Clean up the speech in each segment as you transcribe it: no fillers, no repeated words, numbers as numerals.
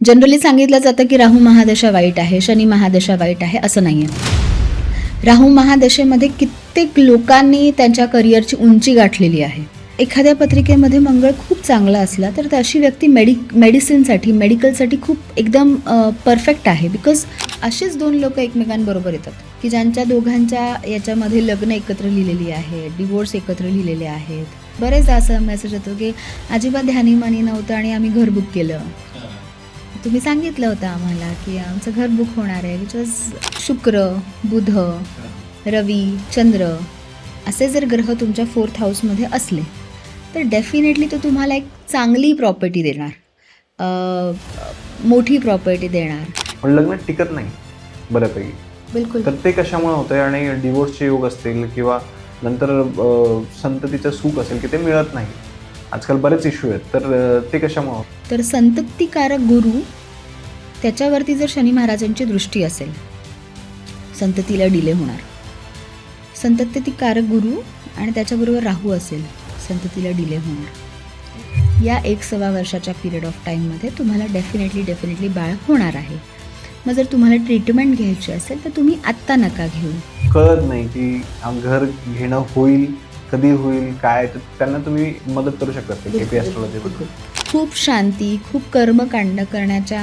Generally सांगितलं जातं की राहू महादशा वाईट आहे, शनी महादशा वाईट आहे, असं नाही आहे. राहू महादशेमध्ये कित्येक लोकांनी त्यांच्या करिअरची उंची गाठलेली आहे. एखाद्या पत्रिकेमध्ये मंगळ खूप चांगला असला तर अशी व्यक्ती मेडिसिनसाठी मेडिकलसाठी खूप एकदम परफेक्ट आहे. बिकॉज असेच दोन लोक एकमेकांबरोबर येतात की ज्यांच्या दोघांच्या याच्यामध्ये लग्न एकत्र लिहिलेली आहे, डिवोर्स एकत्र लिहिलेले आहेत. बरेचदा असं मेसेज येतो की अजिबात ध्यानीमानी नव्हतं आणि आम्ही घर बुक केलं. तुम्ही सांगितलं होतं आम्हाला की आमचं घर बुक होणार आहे. विच वॉज शुक्र, बुध, रवी, चंद्र असे जर ग्रह तुमच्या 4th हाऊसमध्ये असले तर डेफिनेटली तो तुम्हाला एक चांगली प्रॉपर्टी देणार, मोठी प्रॉपर्टी देणार. पण लग्न टिकत नाही बऱ्यापैकी. बिलकुल. तर ते कशामुळे होतंय आणि डिवोर्सचे योग असतील किंवा नंतर संततीचं सुख असेल की ते मिळत नाही. आजकाल बरेच इश्यू आहेत, तर ते कशामुळे होतं? तर संततिकारक गुरु त्याच्यावरती जर शनी महाराजांची दृष्टी असेल, संततीला डिले होणार. संततिकारक गुरु आणि त्याच्याबरोबर राहू असेल, संततीला डिले होणार. या 1-1.25 वर्षाच्या पिरियड ऑफ टाईममध्ये तुम्हाला डेफिनेटली बाळ होणार आहे. मग जर तुम्हाला ट्रीटमेंट घ्यायची असेल तर तुम्ही आत्ता नका घेऊ. कळत नाही की घर घेणं होईल, कधी होईल, काय, तर त्यांना तुम्ही मदत करू शकता ते KP ॲस्ट्रॉलॉजी. खूप शांती, खूप कर्मकांड करण्याच्या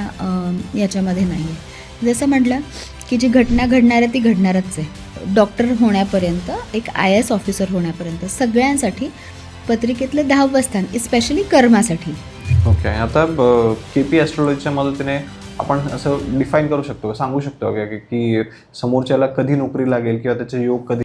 याच्यामध्ये नाही आहे. जसं म्हटलं की जी घटना घडणार आहे ती घडणारच आहे. डॉक्टर होण्यापर्यंत, एक IAS ऑफिसर होण्यापर्यंत सगळ्यांसाठी पत्रिकेतलं 10वं स्थान, स्पेशली कर्मासाठी. ओके. आता KP ॲस्ट्रॉलॉजीच्या मदतीने आपण असं डिफाईन करू शकतो, सांगू शकतो की समोरच्याला कधी नोकरी लागेल किंवा त्याचे योग कधी